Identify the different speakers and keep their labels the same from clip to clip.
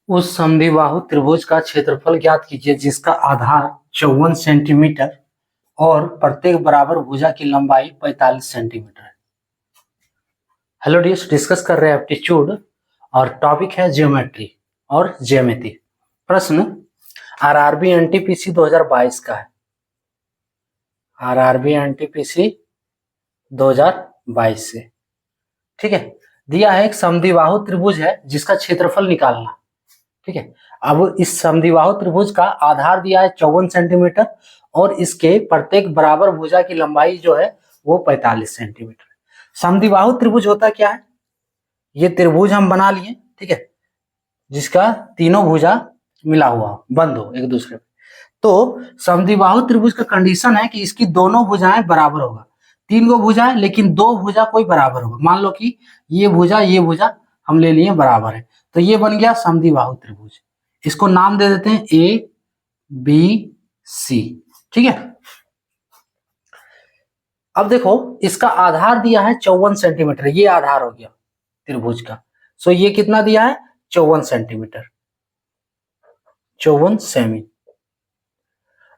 Speaker 1: उस समद्विबाहु त्रिभुज का क्षेत्रफल ज्ञात कीजिए जिसका आधार 54 सेंटीमीटर और प्रत्येक बराबर भुजा की लंबाई 45 सेंटीमीटर है। हेलो डियर्स, डिस्कस कर रहे हैं एप्टीट्यूड और टॉपिक है ज्योमेट्री और ज्यामिति। प्रश्न आरआरबी एनटीपीसी 2022 का है। आरआरबी एनटीपीसी 2022 से, ठीक है। दिया है एक समद्विबाहु त्रिभुज है जिसका क्षेत्रफल निकालना, ठीक है। अब इस समद्विबाहु त्रिभुज का आधार दिया है 54 सेंटीमीटर और इसके प्रत्येक बराबर भुजा की लंबाई जो है वो 45 सेंटीमीटर। समद्विबाहु त्रिभुज होता क्या है? ये त्रिभुज हम बना लिए, ठीक है, जिसका तीनों भुजा मिला हुआ हो, बंद हो एक दूसरे पे। तो समद्विबाहु त्रिभुज का कंडीशन है कि इसकी दोनों भुजाएं बराबर होगा। तीन गो भुजा है लेकिन दो भुजा कोई बराबर होगा। मान लो कि ये भुजा हम ले लिए बराबर है, तो ये बन गया समद्विबाहु त्रिभुज। इसको नाम दे देते हैं ए बी सी, ठीक है। अब देखो इसका आधार दिया है 54 सेंटीमीटर, ये आधार हो गया त्रिभुज का। सो ये कितना दिया है? 54 सेंटीमीटर, 54 सेमी।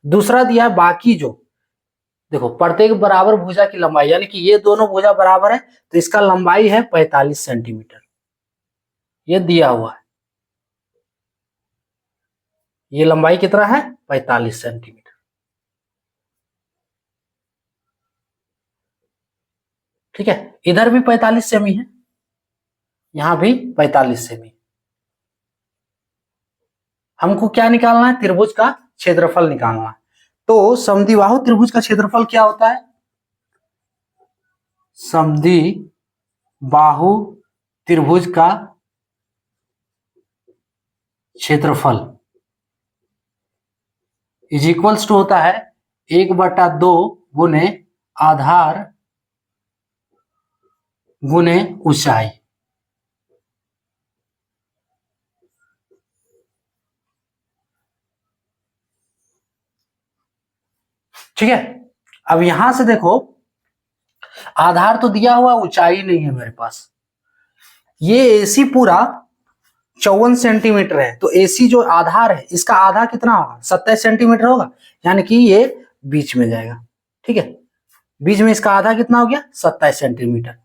Speaker 1: दूसरा दिया है बाकी जो, देखो प्रत्येक बराबर भुजा की लंबाई, यानी कि ये दोनों भुजा बराबर है तो इसका लंबाई है 45 सेंटीमीटर, ये दिया हुआ है। ये लंबाई कितना है? 45 सेंटीमीटर, ठीक है। इधर भी 45 सेमी है, यहां भी 45 सेमी। हमको क्या निकालना है? त्रिभुज का क्षेत्रफल निकालना है। तो समद्विबाहु त्रिभुज का क्षेत्रफल क्या होता है? समद्विबाहु त्रिभुज का क्षेत्रफल इज इक्वल्स टू होता है 1/2 गुने आधार गुने ऊंचाई। ठीक है। अब यहां से देखो आधार तो दिया हुआ, ऊंचाई नहीं है मेरे पास। ये एसी पूरा 54 सेंटीमीटर है, तो एसी जो आधार है इसका आधा कितना होगा? 27 सेंटीमीटर होगा, यानी कि ये बीच में जाएगा, ठीक है। बीच में इसका आधा कितना हो गया? 27 सेंटीमीटर।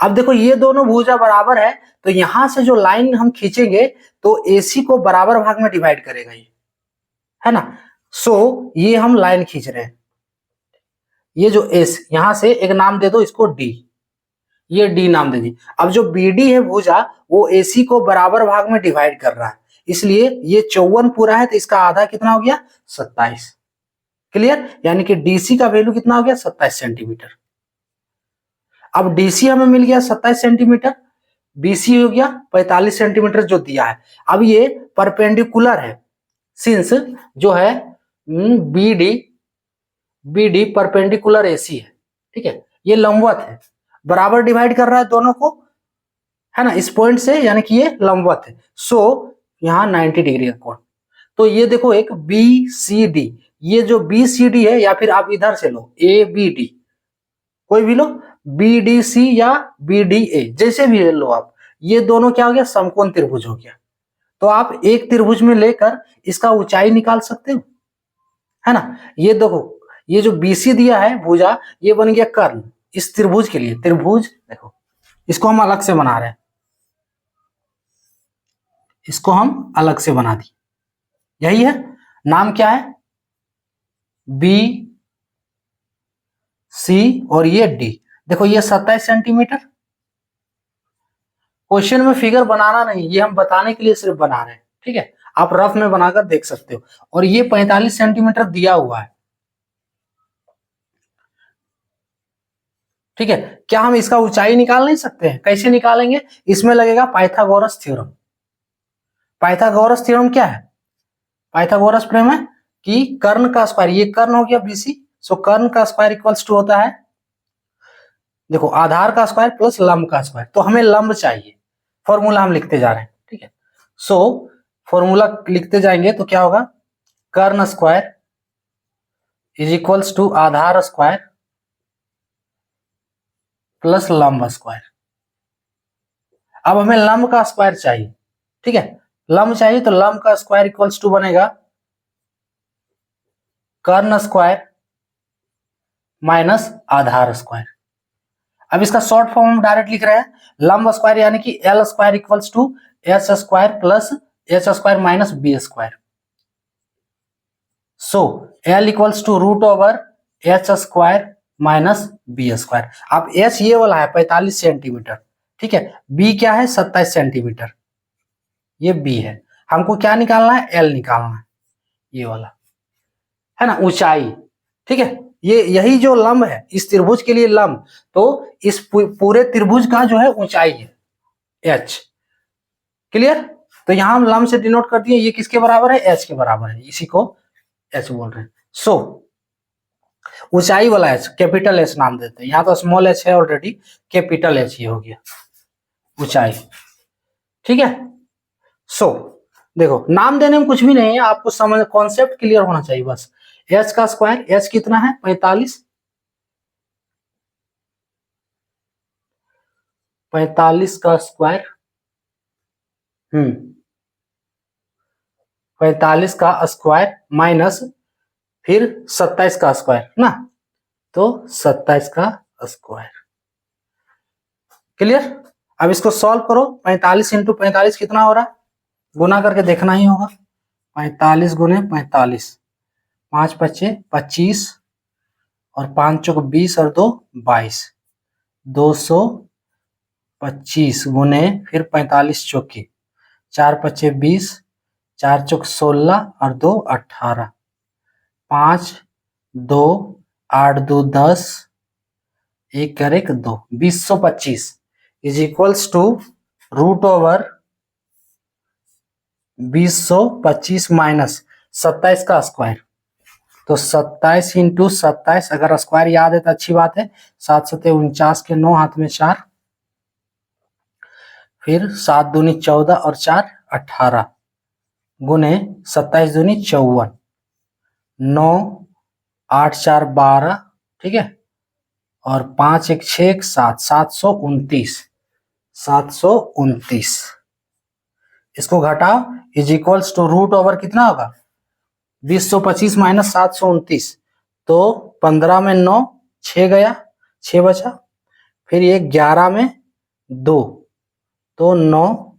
Speaker 1: अब देखो ये दोनों भुजा बराबर है, तो यहां से जो लाइन हम खींचेंगे तो एसी को बराबर भाग में डिवाइड करेगा, ये है ना। सो ये हम लाइन खींच रहे हैं, ये जो एस, यहां से एक नाम दे दो इसको डी, ये डी नाम दे दी। अब जो बीडी है भुजा वो एसी को बराबर भाग में डिवाइड कर रहा है, इसलिए ये 54 पूरा है तो इसका आधा कितना हो गया? 27। क्लियर? यानी कि डीसी का वैल्यू कितना हो गया? 27 सेंटीमीटर। अब डीसी हमें मिल गया 27 सेंटीमीटर, बीसी हो गया 45 सेंटीमीटर जो दिया है। अब ये परपेंडिकुलर है, सिंस जो है बीडी बीडी परपेंडिकुलर एसी है, ठीक है। ये लंबवत है, बराबर डिवाइड कर रहा है दोनों को, है ना, इस पॉइंट से, यानी कि ये लंबवत है। सो यहाँ 90 डिग्री का कोण। तो ये देखो एक बी सी डी, ये जो बी सी डी है, या फिर आप इधर से लो ए बी डी, कोई भी लो, बी डी सी या बी डी ए, जैसे भी लो आप, ये दोनों क्या हो गया? समकोण त्रिभुज हो गया। तो आप एक त्रिभुज में लेकर इसका ऊंचाई निकाल सकते हो, है ना। ये देखो ये जो बीसी दिया है भुजा, ये बन गया कर्ण इस त्रिभुज के लिए। त्रिभुज देखो इसको हम अलग से बना रहे हैं, इसको हम अलग से बना दिए, यही है। नाम क्या है? बी सी और ये डी। देखो ये 27 सेंटीमीटर। क्वेश्चन में फिगर बनाना नहीं, ये हम बताने के लिए सिर्फ बना रहे हैं, ठीक है। आप रफ में बनाकर देख सकते हो। और ये 45 सेंटीमीटर दिया हुआ है, ठीक है। क्या हम इसका ऊंचाई निकाल नहीं सकते हैं? कैसे निकालेंगे? इसमें लगेगा पाइथागोरस थ्योरम। पाइथागोरस थ्योरम क्या है? पाइथागोरस प्रमेय है कि कर्ण का स्क्वायर, ये कर्ण हो गया बीसी, सो कर्ण का स्क्वायर इक्वल्स टू होता है, देखो आधार का स्क्वायर प्लस लंब का स्क्वायर। तो हमें लंब चाहिए, फॉर्मूला हम लिखते जा रहे हैं, ठीक है। सो फॉर्मूला लिखते जाएंगे तो क्या होगा? कर्ण स्क्वायर इज इक्वल्स टू आधार स्क्वायर प्लस लंब स्क्वायर। अब हमें लंब का स्क्वायर चाहिए, ठीक है, लंब चाहिए तो लंब का स्क्वायर इक्वल्स टू बनेगा कर्ण स्क्वायर माइनस आधार स्क्वायर। अब इसका शॉर्ट फॉर्म हम डायरेक्ट लिख रहे हैं, लंब स्क्वायर यानी कि L square equals to H square plus H square minus B square. So L equals to root over H square minus B square. अब एच ये वाला है 45 सेंटीमीटर, ठीक है, बी क्या है 27 सेंटीमीटर, ये बी है। हमको क्या निकालना है, एल निकालना है, ये वाला है ना, ऊंचाई, ठीक है। ये यही जो लंब है इस त्रिभुज के लिए लंब, तो इस पूरे त्रिभुज का जो है ऊंचाई है एच। क्लियर? तो यहां हम लंब से डिनोट कर दिए, ये किसके बराबर है, एच के बराबर है, इसी को एच बोल रहे हैं। सो ऊंचाई वाला एच कैपिटल एच नाम देते हैं, यहां तो स्मॉल एच है ऑलरेडी, कैपिटल एच ये हो गया ऊंचाई, ठीक है। सो देखो नाम देने में कुछ भी नहीं है, आपको समझ कॉन्सेप्ट क्लियर होना चाहिए बस। एच का स्क्वायर, एच कितना है 45, 45 का स्क्वायर 45 का स्क्वायर माइनस फिर 27 का स्क्वायर ना, तो 27 का स्क्वायर। क्लियर? अब इसको सॉल्व करो, 45 इंटू 45 कितना हो रहा है, गुना करके देखना ही होगा। 45 गुने 45, 5 पच्चे 25 और 5 चौक 20 और 2 22, 225 गुने फिर 45 चौके, 4 पच्चे 20, 4 चौक 16 और 2 18, 5 2 8 2 10, 1 कर 1 2, 2025 is equals to root over 2025 minus 27 का स्क्वायर। तो 27 इंटू 27, अगर स्क्वायर याद है तो अच्छी बात है, 7 सते 49 के 9 हाथ में 4, फिर 7 दूनी 14 और 4 18 गुने 27 दूनी 54, 9 8 4 12, ठीक है, और 5 1 6 1 7, 729, 729 इसको घटाओ is equals to root over कितना होगा 2025 माइनस 729, तो 15 में 9 6 गया, 6 बचा, फिर ये 11 में 2 तो 9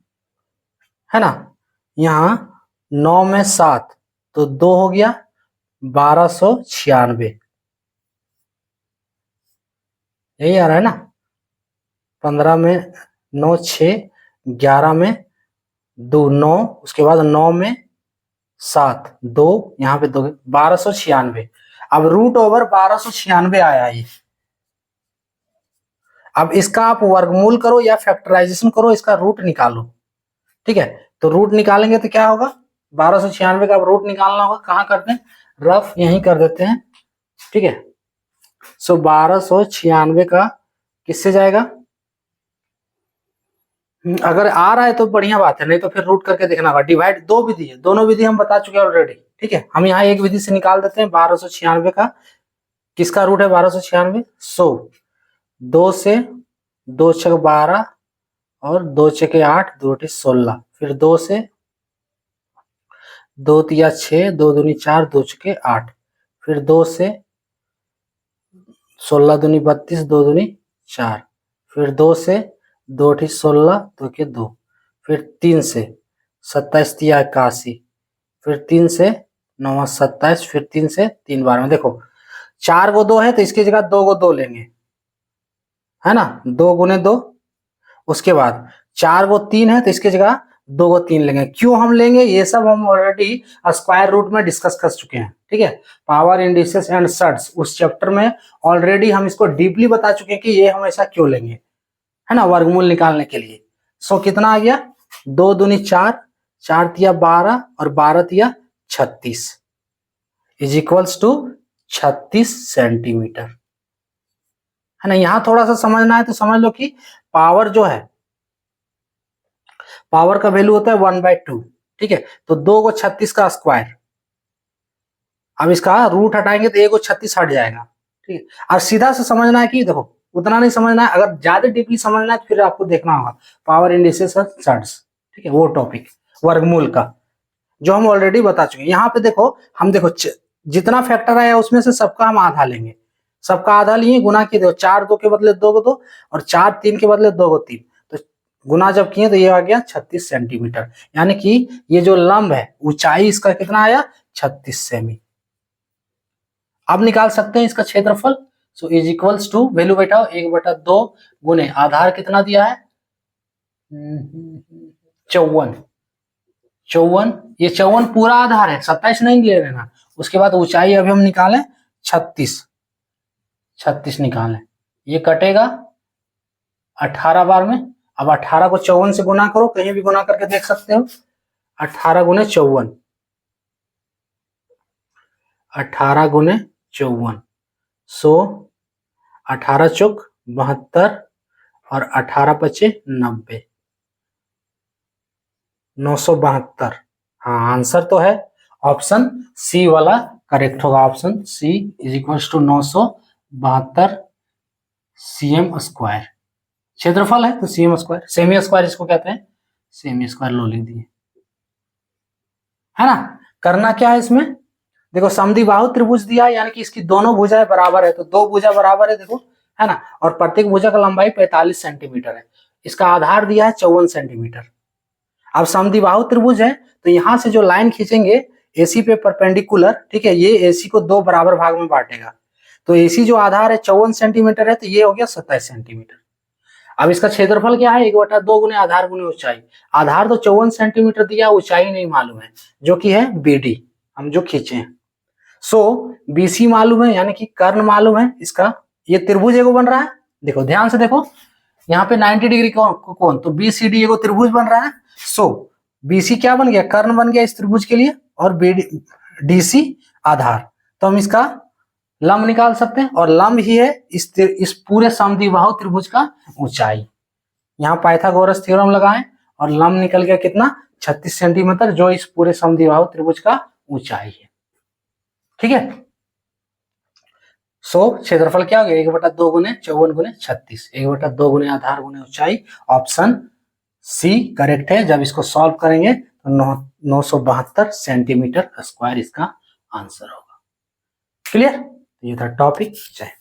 Speaker 1: है ना, यहाँ 9 में 7 तो 2 हो गया 1296, यही आ रहा है ना, 15 में 9 6, 11 में 2 9, उसके बाद 9 में 7 2, यहाँ पे 2 1296। अब रूट ओवर 1296 आया ये। अब इसका आप वर्गमूल करो या फैक्टराइजेशन करो, इसका रूट निकालो, ठीक है। तो रूट निकालेंगे तो क्या होगा, 1296 का रूट निकालना होगा, कहाँ करते हैं, रफ यहीं कर देते हैं, ठीक है। सो 1296 का किससे जाएगा, अगर आ रहा है तो बढ़िया बात है, नहीं तो फिर रूट करके देखना होगा। डिवाइड दो विधि है, दोनों विधि हम बता चुके हैं ऑलरेडी, ठीक है। हम यहाँ एक विधि से निकाल देते हैं 1296 का, किसका रूट है 1296, सो 2 से 2 छक 12 और 2 छके 8, 2 16, फिर 2 से 2 तिया 6, 2 दूनी 4, 2 छके 8, फिर 2 से 16 दूनी 32, 2 दूनी 4, फिर 2 से 2 16, 2 के 2, फिर 3 से 27 तिया 81, फिर 3 से 9 27, फिर 3 से 3 12 देखो 4 को 2 है तो इसकी जगह 2 को 2 लेंगे, है ना, 2 गुने 2, उसके बाद 4 को 3 है तो इसकी जगह 2 को 3 लेंगे। क्यों हम लेंगे, ये सब हम ऑलरेडी स्क्वायर रूट में डिस्कस कर चुके हैं, ठीक है। पावर इंडिसेस एंड सर्ट्स उस चैप्टर में ऑलरेडी हम इसको डीपली बता चुके हैं कि ये हम ऐसा क्यों लेंगे, है ना, वर्गमूल निकालने के लिए। सो कितना आ गया, 2 दूनी 4, 4 तिया 12 और 12 तिया 36 इज इक्वल्स टू 36 सेंटीमीटर, है ना। यहां थोड़ा सा समझना है तो समझ लो कि पावर जो है, पावर का वैल्यू होता है 1/2, ठीक है। तो 2 को 36 का स्क्वायर, अब इसका रूट हटाएंगे तो 1 को 36 हट जाएगा, ठीक है। और सीधा से समझना है कि देखो उतना नहीं समझना है। अगर ज्यादा डीपली समझना है तो फिर आपको देखना होगा पावर इंडिसेस और चार्ट्स, ठीक है, वो टॉपिक वर्गमूल का जो हम ऑलरेडी बता चुके हैं। यहाँ पे देखो हम देखो जितना फैक्टर आया उसमें से सबका हम आधा लेंगे, सबका आधा लिए गुना किए, देखो 4 2 के बदले 2 को 2 और 4 3 के बदले 2 को 3, तो गुना जब किए तो ये आ गया 36 सेंटीमीटर। यानी कि ये जो लंब है ऊंचाई इसका कितना आया 36 सेमी। अब निकाल सकते हैं इसका क्षेत्रफल। So is equals to value बैठाओ 1/2 गुने आधार कितना दिया है 54, 54, ये 54 पूरा आधार है, 27 नहीं ले लेना। उसके बाद ऊंचाई अभी हम निकालें 36, 36 निकालें, ये कटेगा 18 बार में। अब 18 को 54 से गुना करो, कहीं भी गुना करके देख सकते हो। 18 गुने 54, 18 गुने 54, सो 18 चौक 72 और 18 पचे 90, 972। हाँ आंसर तो है ऑप्शन सी वाला करेक्ट होगा। Option C is equal to 972 cm square. क्षेत्रफल है तो cm स्क्वायर, सेमी स्क्वायर इसको कहते हैं, सेमी स्क्वायर लो लिख दिए, है ना। करना क्या है इसमें, देखो समद्विबाहु त्रिभुज दिया है, यानी कि इसकी दोनों भुजाएं बराबर है, तो दो भुजा बराबर है देखो, है ना, और प्रत्येक भुजा का लंबाई 45 सेंटीमीटर है। इसका आधार दिया है 54 सेंटीमीटर। अब समद्विबाहु त्रिभुज है तो यहाँ से जो लाइन खींचेंगे AC पे परपेंडिकुलर, ठीक है, ये AC को दो बराबर भाग में बांटेगा। तो AC जो आधार है 54 सेंटीमीटर है, तो ये हो गया 27 सेंटीमीटर। अब इसका क्षेत्रफल क्या है 1/2 गुने आधार गुने ऊंचाई। आधार तो 54 सेंटीमीटर दिया, ऊंचाई नहीं मालूम है जो कि है BD, हम जो खींचे हैं। सो BC मालूम है, यानी कि कर्ण मालूम है इसका। ये त्रिभुज एगो बन रहा है, देखो ध्यान से देखो, यहाँ पे 90 डिग्री कोण, तो BCD एगो त्रिभुज बन रहा है। सो BC क्या बन गया, कर्ण बन गया इस त्रिभुज के लिए, और DC आधार। तो हम इसका लंब निकाल सकते हैं, और लंब ही है इस पूरे समद्विबाहु त्रिभुज का ऊंचाई। यहाँ पाइथागोरस थ्योरम लगाएं और लंब निकल गया कितना 36 सेंटीमीटर, जो इस पूरे समद्विबाहु त्रिभुज का ऊंचाई है, ठीक है। सो क्षेत्रफल क्या हो गया 1/2 गुने 54 गुने 36, 1/2 गुने आधार गुने ऊंचाई। ऑप्शन सी करेक्ट है। जब इसको सॉल्व करेंगे तो 972 सेंटीमीटर स्क्वायर इसका आंसर होगा। क्लियर, ये था टॉपिक। जय